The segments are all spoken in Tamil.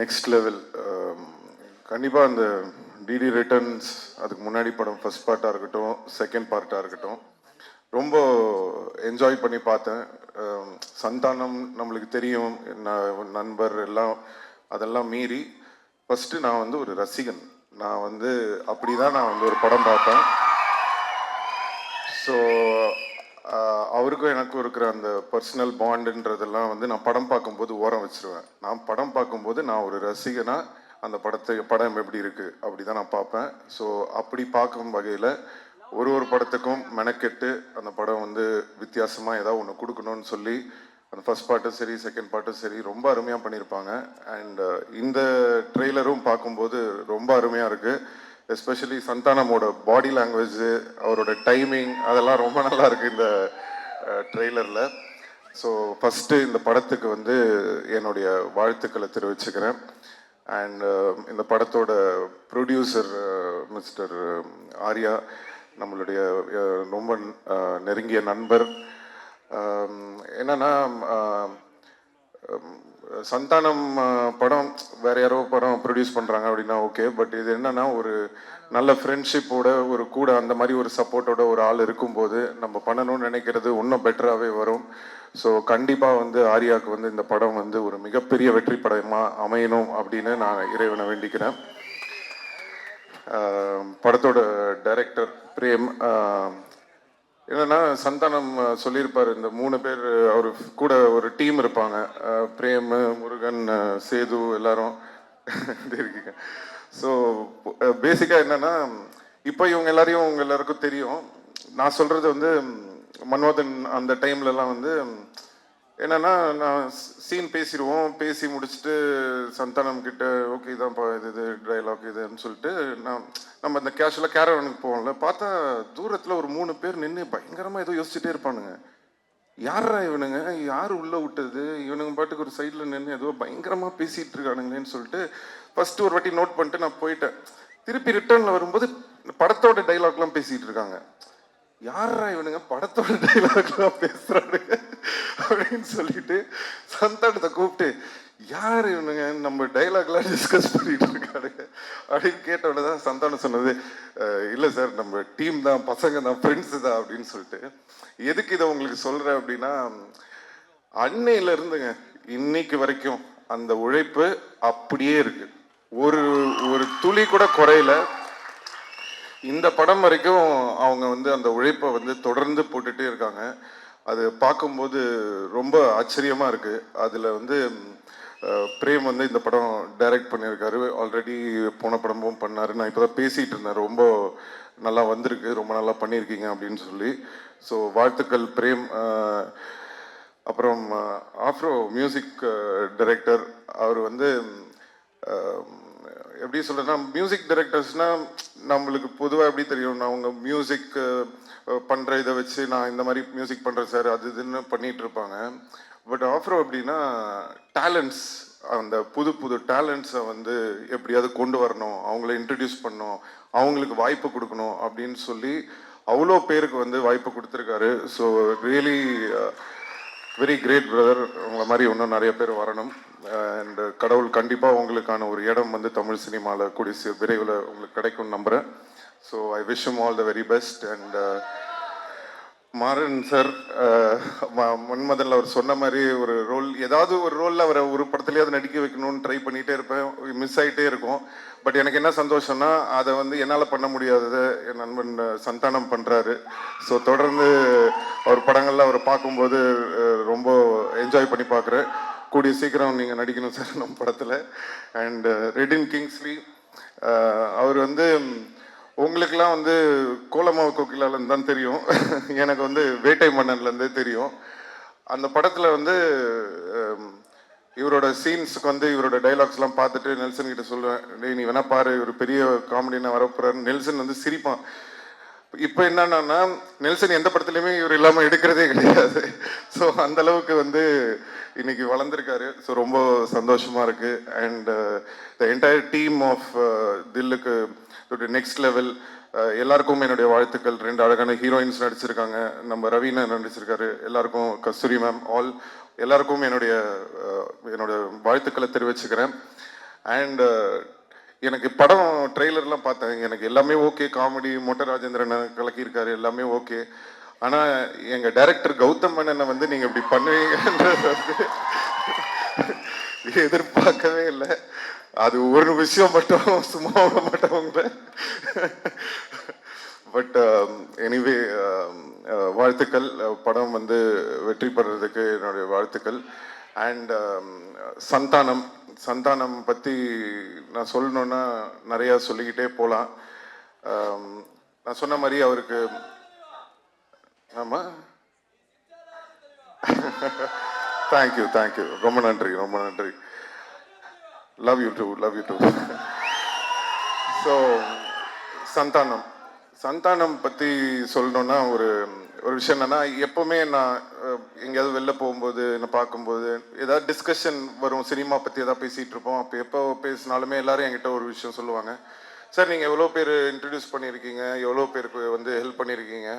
Next level. கண்டிப்பாக அந்த டிடி ரிட்டர்ன்ஸ் அதுக்கு முன்னாடி படம் ஃபர்ஸ்ட் பார்ட்டாக இருக்கட்டும், செகண்ட் பார்ட்டாக இருக்கட்டும், ரொம்ப என்ஜாய் பண்ணி பார்த்தேன். சந்தானம் நம்மளுக்கு தெரியும், நண்பர் எல்லாம், அதெல்லாம் மீறி ஃபஸ்ட்டு நான் வந்து ஒரு ரசிகன். நான் வந்து அப்படி தான் நான் வந்து ஒரு படம் பார்ப்பேன். ஸோ அவருக்கும் எனக்கும் இருக்கிற அந்த பர்சனல் பாண்டுன்றதெல்லாம் வந்து நான் படம் பார்க்கும்போது ஓரம் வச்சிருவேன். நான் படம் பார்க்கும்போது நான் ஒரு ரசிகனாக அந்த படம் எப்படி இருக்குது அப்படி தான் நான் பார்ப்பேன். ஸோ அப்படி பார்க்கும் வகையில் ஒரு படத்துக்கும் மெனக்கெட்டு அந்த படம் வந்து வித்தியாசமாக ஏதாவது ஒன்று கொடுக்கணும்னு சொல்லி அந்த ஃபர்ஸ்ட் பார்ட்டும் சரி, செகண்ட் பார்ட்டும் சரி ரொம்ப அருமையாக பண்ணியிருப்பாங்க. அண்ட் இந்த ட்ரெய்லரும் பார்க்கும்போது ரொம்ப அருமையாக இருக்குது. எஸ்பெஷலி சந்தானமோட பாடி லாங்குவேஜ், அவரோட டைமிங், அதெல்லாம் ரொம்ப நல்லா இருக்குது இந்த ட்ரெய்லரில். ஸோ ஃபஸ்ட்டு இந்த படத்துக்கு வந்து என்னுடைய வாழ்த்துக்களை தெரிவிச்சுக்கிறேன். அண்ட் இந்த படத்தோட ப்ரொடியூசர் மிஸ்டர் ஆர்யா, நம்மளுடைய ரொம்ப நெருங்கிய நண்பர். என்னன்னா சந்தானம் படம் வேற யாரோ படம் ப்ரொடியூஸ் பண்ணுறாங்க அப்படின்னா ஓகே, பட் இது என்னன்னா ஒரு நல்ல ஃப்ரெண்ட்ஷிப்போட ஒரு கூட அந்த மாதிரி ஒரு சப்போர்ட்டோட ஒரு ஆள் இருக்கும்போது நம்ம பண்ணணும்னு நினைக்கிறது இன்னும் பெட்டராகவே வரும். ஸோ கண்டிப்பாக வந்து ஆர்யாவுக்கு வந்து இந்த படம் வந்து ஒரு மிகப்பெரிய வெற்றி படமாக அமையணும் அப்படின்னு நான் இறைவனை வேண்டிக்கிறேன். படத்தோட டைரக்டர் பிரேம், என்னன்னா சந்தானம் சொல்லியிருப்பார், இந்த 3 பேர் அவர் கூட ஒரு டீம் இருப்பாங்க, பிரேம், முருகன், சேது எல்லாரும் இருக்கீங்க. ஸோ பேசிக்காக என்னன்னா இப்போ இவங்க எல்லாரையும் உங்க எல்லாருக்கும் தெரியும். நான் சொல்றது வந்து மன்மதன் அந்த டைம்லலாம் வந்து என்னன்னா நான் சீன் பேசிடுவோம், பேசி முடிச்சுட்டு சந்தானம் கிட்ட ஓகே இதான்ப்பா இது டைலாக் இதுன்னு சொல்லிட்டு நம்ம இந்த கேஷுவலாக கேரவனுக்கு போவோம்ல, பார்த்தா தூரத்தில் ஒரு 3 பேர் நின்று பயங்கரமாக ஏதோ யோசிச்சுட்டே இருப்பானுங்க. யாரா இவனுங்க, யார் உள்ளே விட்டது, இவனுங்க பாட்டுக்கு ஒரு சைடில் நின்று ஏதோ பயங்கரமாக பேசிகிட்டு இருக்கானுங்களேன்னு சொல்லிட்டு ஃபஸ்ட்டு ஒரு வாட்டி நோட் பண்ணிட்டு நான் போயிட்டேன். திருப்பி ரிட்டர்னில் வரும்போது படத்தோட டைலாக்லாம் பேசிகிட்டு இருக்காங்க. யாரா இவனுங்க படத்தோட டைலாக்லாம் பேசுறானுங்க அப்படின்னு சொல்லிட்டு சந்தானத்தை கூப்பிட்டு, யார் இவனுங்க நம்ம டைலாக்லாம் டிஸ்கஸ் பண்ணிட்டு இருக்கானுங்க அப்படின்னு கேட்டோட தான் சந்தானம் சொன்னது, இல்லை சார் நம்ம டீம் தான், பசங்க தான், ஃப்ரெண்ட்ஸு தான் அப்படின்னு சொல்லிட்டு. எதுக்கு இதை உங்களுக்கு சொல்கிறேன் அப்படின்னா, அன்னையில இருந்துங்க இன்னைக்கு வரைக்கும் அந்த உழைப்பு அப்படியே இருக்கு, ஒரு ஒரு துளி கூட குறையில. இந்த படம் வரைக்கும் அவங்க வந்து அந்த உழைப்பை வந்து தொடர்ந்து போட்டுகிட்டே இருக்காங்க. அது பார்க்கும்போது ரொம்ப ஆச்சரியமாக இருக்குது. அதில் வந்து பிரேம் வந்து இந்த படம் டைரக்ட் பண்ணியிருக்காரு, ஆல்ரெடி போன படமும் பண்ணார். நான் இப்போ தான் பேசிகிட்டு இருந்தேன், ரொம்ப நல்லா வந்திருக்கு, ரொம்ப நல்லா பண்ணியிருக்கீங்க அப்படின்னு சொல்லி. ஸோ வாழ்த்துக்கள் பிரேம். அப்புறம் ஆஃப்ரோ மியூசிக் டைரக்டர், அவர் வந்து எப்படி சொல்கிறேன்னா, மியூசிக் டைரக்டர்ஸ்னால் நம்மளுக்கு பொதுவாக எப்படி தெரியும், அவங்க மியூசிக் பண்ணுற இதை வச்சு நான் இந்த மாதிரி மியூசிக் பண்ணுறேன் சார் அது இதுன்னு பண்ணிகிட்டு இருப்பாங்க. பட் ஆஃப்ரோ அப்படின்னா டேலண்ட்ஸ், அந்த புது டேலண்ட்ஸை வந்து எப்படியாவது கொண்டு வரணும், அவங்கள இன்ட்ரடியூஸ் பண்ணணும், அவங்களுக்கு வாய்ப்பு கொடுக்கணும் அப்படின்னு சொல்லி அவ்வளோ பேருக்கு வந்து வாய்ப்பு கொடுத்துருக்காரு. So really very great brother. உங்களை மாதிரி இன்னும் நிறைய பேர் வரணும். அண்ட் கடவுள் கண்டிப்பாக உங்களுக்கான ஒரு இடம் வந்து தமிழ் சினிமாவில் கூடிய விரைவில் உங்களுக்கு கிடைக்கும்னு நம்புகிறேன். So I wish you all the very best. And Maran sir, மன்மதனில் அவர் சொன்ன மாதிரி ஒரு ரோல், ஏதாவது ஒரு ரோலில் அவரை ஒரு படத்துலேயாவது நடிக்க வைக்கணும்னு ட்ரை பண்ணிகிட்டே இருப்பேன், மிஸ் ஆகிட்டே இருக்கும். பட் எனக்கு என்ன சந்தோஷம்னா அதை வந்து என்னால் பண்ண முடியாததை என் நண்பன் சந்தானம் பண்ணுறாரு. ஸோ தொடர்ந்து அவர் படங்களில் அவரை பார்க்கும்போது ரொம்ப என்ஜாய் பண்ணி பார்க்குறேன். கூடிய சீக்கிரம் நீங்கள் நடிக்கணும் சார் நம்ம படத்தில். அண்ட் ரெடின் கிங்ஸ்லி, அவர் வந்து உங்களுக்கெல்லாம் வந்து கோலமாவு கோகிலாலேருந்து தான் தெரியும், எனக்கு வந்து வேட்டை மன்னன்லேருந்தே தெரியும். அந்த படத்தில் வந்து இவரோட சீன்ஸுக்கு வந்து இவரோட டைலாக்ஸ்லாம் பார்த்துட்டு நெல்சன் கிட்ட சொல்லுவேன், நீ வேணா பாரு ஒரு பெரிய காமெடினா வரப்போறாரு. நெல்சன் வந்து சிரிப்பான். இப்போ என்னன்னா நெல்சன் எந்த படத்துலையுமே இவர் இல்லாமல் எடுக்கிறதே கிடையாது. ஸோ அந்த அளவுக்கு வந்து இன்னைக்கு வளர்ந்துருக்காரு. ஸோ ரொம்ப சந்தோஷமா இருக்கு. And the entire team of தில்லுக்கு நெக்ஸ்ட் லெவல் எல்லாருக்கும் என்னுடைய வாழ்த்துக்கள். 2 அழகான ஹீரோயின்ஸ் நடிச்சிருக்காங்க, நம்ம ரவீனா நடிச்சிருக்காரு, எல்லாருக்கும் கஸ்தூரி மேம், எல்லாருக்கும் என்னோட வாழ்த்துக்களை தெரிவிச்சுக்கிறேன். அண்ட் எனக்கு படம் ட்ரெய்லர்லாம் பார்த்தேன், எனக்கு எல்லாமே ஓகே, காமெடி மொட்டை ராஜேந்திரன் கலக்கியிருக்காரு, எல்லாமே ஓகே. ஆனால் எங்கள் டைரக்டர் கௌதம் மேனனை வந்து நீங்கள் இப்படி பண்ணுவீங்கன்றது வந்து எதிர்பார்க்கவே இல்லை. அது ஒரு விஷயம் மட்டும் சும்மா விட மாட்டவங்க. பட் எனிவே வாழ்த்துக்கள். படம் வந்து வெற்றி பெறதுக்கு என்னுடைய வாழ்த்துக்கள். அண்ட் சந்தானம் சந்தானம் பற்றி நான் சொல்லணுன்னா நிறையா சொல்லிக்கிட்டே போகலாம். நான் சொன்ன மாதிரி அவருக்கு ஆமாம், தேங்க்யூ, ரொம்ப நன்றி. Love you too. So Santhanam பற்றி சொல்லணுன்னா ஒரு விஷயம் என்னன்னா, எப்போவுமே நான் எங்கேயாவது வெளில போகும்போது என்னை பார்க்கும்போது ஏதாவது டிஸ்கஷன் வரும், சினிமா பற்றி ஏதாவது பேசிகிட்டு இருப்போம். அப்போ எப்போ பேசினாலுமே எல்லாரும் என்கிட்ட ஒரு விஷயம் சொல்லுவாங்க, சார் நீங்கள் எவ்வளோ பேர் இன்ட்ரடியூஸ் பண்ணியிருக்கீங்க, எவ்வளோ பேருக்கு வந்து ஹெல்ப் பண்ணியிருக்கீங்க,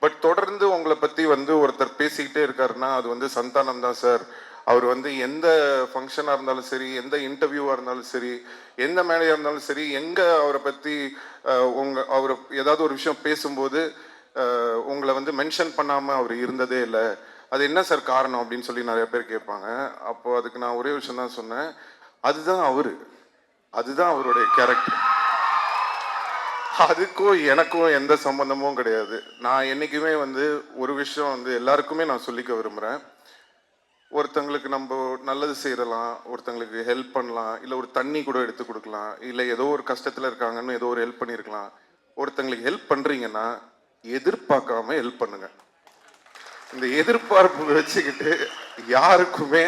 பட் தொடர்ந்து உங்களை பற்றி வந்து ஒருத்தர் பேசிக்கிட்டே இருக்காருன்னா அது வந்து சந்தானம் தான் சார். அவர் வந்து எந்த ஃபங்க்ஷனாக இருந்தாலும் சரி, எந்த இன்டர்வியூவாக இருந்தாலும் சரி, எந்த மேடையாக இருந்தாலும் சரி, எங்கே அவரை பற்றி அவர் ஏதாவது ஒரு விஷயம் பேசும்போது உங்களை வந்து மென்ஷன் பண்ணாமல் அவர் இருந்ததே இல்லை. அது என்ன சார் காரணம் அப்படின்னு சொல்லி நிறைய பேர் கேட்பாங்க. அப்போது அதுக்கு நான் ஒரே விஷயம் தான் சொன்னேன், அதுதான் அவருடைய கேரக்டர். அதுக்கும் எனக்கும் எந்த சம்பந்தமும் கிடையாது. நான் என்றைக்குமே வந்து ஒரு விஷயம் வந்து எல்லாருக்குமே நான் சொல்லிக்க விரும்புகிறேன். ஒருத்தங்களுக்கு நம்ம நல்லது செய்யலாம், ஒருத்தங்களுக்கு ஹெல்ப் பண்ணலாம், இல்லை ஒரு தண்ணி கூட எடுத்து கொடுக்கலாம், இல்லை ஏதோ ஒரு கஷ்டத்தில் இருக்காங்கன்னு ஏதோ ஒரு ஹெல்ப் பண்ணியிருக்கலாம். ஒருத்தங்களுக்கு ஹெல்ப் பண்ணுறீங்கன்னா எதிர்பார்க்காம ஹெல்ப் பண்ணுங்க. இந்த எதிர்பார்ப்பு வச்சுக்கிட்டு யாருக்குமே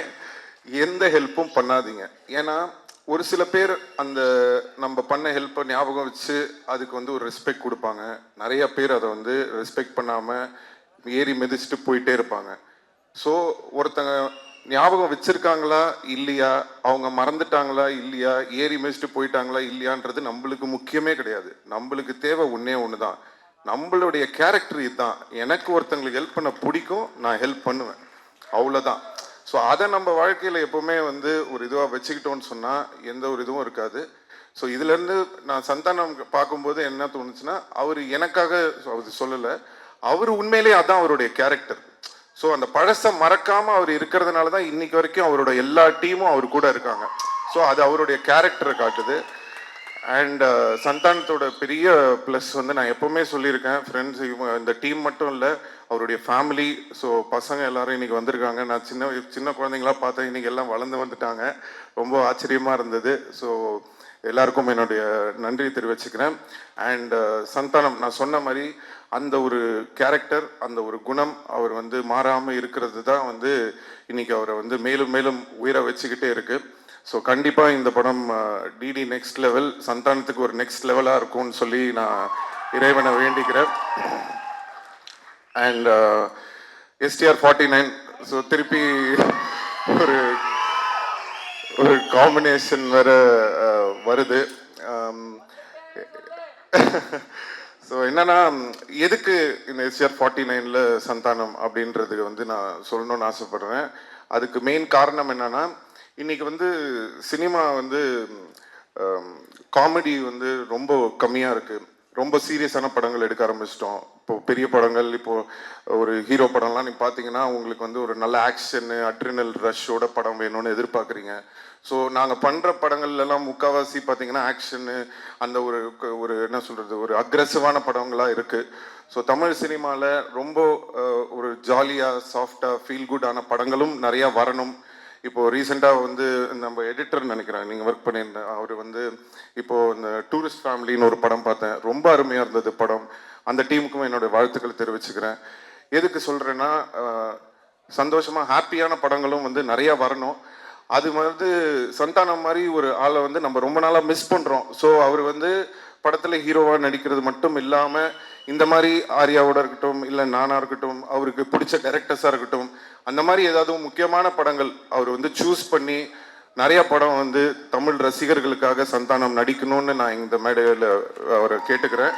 எந்த ஹெல்ப்பும் பண்ணாதீங்க. ஏன்னா ஒரு சில பேர் அந்த நம்ம பண்ண ஹெல்ப்பை ஞாபகம் வச்சு அதுக்கு வந்து ஒரு ரெஸ்பெக்ட் கொடுப்பாங்க. நிறைய பேர் அதை வந்து ரெஸ்பெக்ட் பண்ணாமல் ஏறி மிதிச்சுட்டு போயிட்டே இருப்பாங்க. ஸோ ஒருத்தங்க ஞாபகம் வச்சிருக்காங்களா இல்லையா, அவங்க மறந்துட்டாங்களா இல்லையா, ஏறி மிதிச்சுட்டு போயிட்டாங்களா இல்லையான்றது நம்மளுக்கு முக்கியமே கிடையாது. நம்மளுக்கு தேவை ஒன்று தான், நம்மளுடைய கேரக்டர் இதுதான். எனக்கு ஒருத்தங்களுக்கு ஹெல்ப் பண்ண பிடிக்கும், நான் ஹெல்ப் பண்ணுவேன், அவ்வளோதான். ஸோ அதை நம்ம வாழ்க்கையில் எப்போவுமே வந்து ஒரு இதுவாக வச்சுக்கிட்டோன்னு சொன்னால் எந்த ஒரு இதுவும் இருக்காது. ஸோ இதுலேருந்து நான் சந்தானம் பார்க்கும்போது என்ன தோணுச்சுன்னா, அவர் எனக்காக அவர் சொல்லலை, அவர் உண்மையிலேயே அதான் அவருடைய கேரக்டர். ஸோ அந்த பழசை மறக்காமல் அவர் இருக்கிறதுனால தான் இன்னைக்கு வரைக்கும் அவரோட எல்லா டீமும் அவர் கூட இருக்காங்க. ஸோ அது அவருடைய கேரக்டரை காட்டுது. அண்ட் சந்தானத்தோட பெரிய ப்ளஸ் வந்து நான் எப்போவுமே சொல்லியிருக்கேன், ஃப்ரெண்ட்ஸ் இந்த டீம் மட்டும் இல்லை, அவருடைய ஃபேமிலி. ஸோ பசங்க எல்லாரும் இன்றைக்கி வந்திருக்காங்க. நான் சின்ன குழந்தைங்களா பார்த்தேன், இன்றைக்கி எல்லாம் வளர்ந்து வந்துட்டாங்க. ரொம்ப ஆச்சரியமாக இருந்தது. ஸோ எல்லாருக்கும் என்னுடைய நன்றி தெரிவிச்சுக்கிறேன். அண்ட் சந்தானம் நான் சொன்ன மாதிரி அந்த ஒரு கேரக்டர், அந்த ஒரு குணம் அவர் வந்து மாறாமல் இருக்கிறது தான் வந்து இன்னைக்கு அவரை வந்து மேலும் மேலும் உயிரை வச்சுக்கிட்டே இருக்கு. ஸோ கண்டிப்பாக இந்த படம் டிடி நெக்ஸ்ட் லெவல், சந்தானத்துக்கு ஒரு நெக்ஸ்ட் லெவலாக இருக்கும்னு சொல்லி நான் இறைவனை வேண்டிக்கிறேன். அண்ட் STR 49, ஸோ திருப்பி ஒரு காம்பினேஷன் வேற வருது. ஸோ என்னன்னா, எதுக்கு இந்த STR 49ல் சந்தானம் அப்படின்றதுக்கு வந்து நான் சொல்லணும்னு ஆசைப்படுறேன். அதுக்கு மெயின் காரணம் என்னன்னா, இன்னைக்கு வந்து சினிமா வந்து காமெடி வந்து ரொம்ப கம்மியாக இருக்குது. ரொம்ப சீரியஸான படங்கள் எடுக்க ஆரம்பிச்சிட்டோம். இப்போ பெரிய படங்கள், இப்போது ஒரு ஹீரோ படம்லாம் நீங்கள் பார்த்தீங்கன்னா உங்களுக்கு வந்து ஒரு நல்ல ஆக்ஷனு, அட்ரினல் ரஷ்ஷோட படம் வேணும்னு எதிர்பார்க்குறீங்க. ஸோ நாங்கள் பண்ணுற படங்கள்லாம் முக்கால்வாசி பார்த்தீங்கன்னா ஆக்ஷனு, அந்த ஒரு என்ன சொல்கிறது, ஒரு அக்ரெசிவான படங்களாக இருக்குது. ஸோ தமிழ் சினிமாவில் ரொம்ப ஒரு ஜாலியாக சாஃப்டாக ஃபீல் குட்டான படங்களும் நிறையா வரணும். இப்போது ரீசெண்டாக வந்து நம்ம எடிட்டர் நினைக்கிறேன், நீங்கள் ஒர்க் பண்ணியிருந்தேன், அவர் வந்து இப்போது இந்த டூரிஸ்ட் ஃபேமிலின்னு ஒரு படம் பார்த்தேன், ரொம்ப அருமையாக இருந்தது படம். அந்த டீமுக்கும் என்னோடய வாழ்த்துக்களை தெரிவிச்சுக்கிறேன். எதுக்கு சொல்கிறேன்னா, சந்தோஷமாக ஹாப்பியான படங்களும் வந்து நிறையா வரணும். அது வந்து சந்தானம் மாதிரி ஒரு ஆளை வந்து நம்ம ரொம்ப நாளாக மிஸ் பண்ணுறோம். ஸோ அவர் வந்து படத்தில் ஹீரோவாக நடிக்கிறது மட்டும் இல்லாமல் இந்த மாதிரி ஆர்யாவோட இருக்கட்டும், இல்லை நானாக இருக்கட்டும், அவருக்கு பிடிச்ச டைரக்டர்ஸாக இருக்கட்டும், அந்த மாதிரி ஏதாவது முக்கியமான படங்கள் அவர் வந்து சூஸ் பண்ணி நிறைய படம் வந்து தமிழ் ரசிகர்களுக்காக சந்தானம் நடிக்கணும்னு நான் இந்த மேடையில் அவரை கேட்டுக்கிறேன்.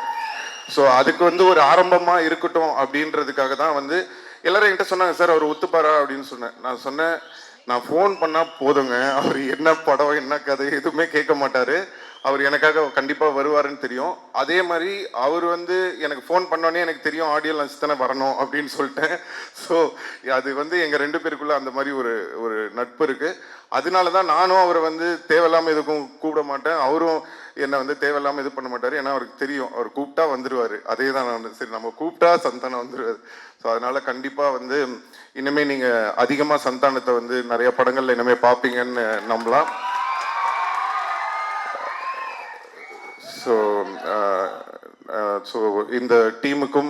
ஸோ அதுக்கு வந்து ஒரு ஆரம்பமாக இருக்கட்டும் அப்படின்றதுக்காக தான் வந்து எல்லாரும் என்கிட்ட சொன்னாங்க, சார் அவர் ஒத்துப்பாரா அப்படின்னு சொன்னேன். நான் சொன்னேன், நான் ஃபோன் பண்ணால் போதுங்க, அவர் என்ன படம் என்ன கதை எதுவுமே கேட்க மாட்டார். அவர் எனக்காக கண்டிப்பாக வருவாருன்னு தெரியும். அதே மாதிரி அவர் வந்து எனக்கு ஃபோன் பண்ணோன்னே எனக்கு தெரியும் ஆடியோ லான்ச் தானே வரணும் அப்படின்னு சொல்லிட்டேன். ஸோ அது வந்து எங்கள் 2 பேருக்குள்ளே அந்த மாதிரி ஒரு ஒரு நட்பு இருக்குது. அதனால தான் நானும் அவரை வந்து தேவையில்லாமல் எதுக்கும் கூப்பிட மாட்டேன். அவரும் என்னை வந்து தேவையில்லாமல் இது பண்ண மாட்டார். ஏன்னா அவருக்கு தெரியும் அவர் கூப்பிட்டா வந்துடுவார். அதே தான் நான் வந்து சரி நம்ம கூப்பிட்டா சந்தானம் வந்துடுவார். ஸோ அதனால் கண்டிப்பாக வந்து இனிமேல் நீங்கள் அதிகமாக சந்தானத்தை வந்து நிறைய படங்களில் இனிமேல் பார்ப்பீங்கன்னு நம்பலாம். ஸோ இந்த டீமுக்கும்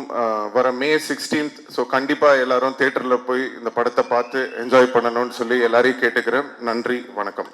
வர May 16th ஸோ கண்டிப்பாக எல்லாரும் தேட்டரில் போய் இந்த படத்தை பார்த்து என்ஜாய் பண்ணணும்னு சொல்லி எல்லாரையும் கேட்டுக்கிறேன். நன்றி, வணக்கம்.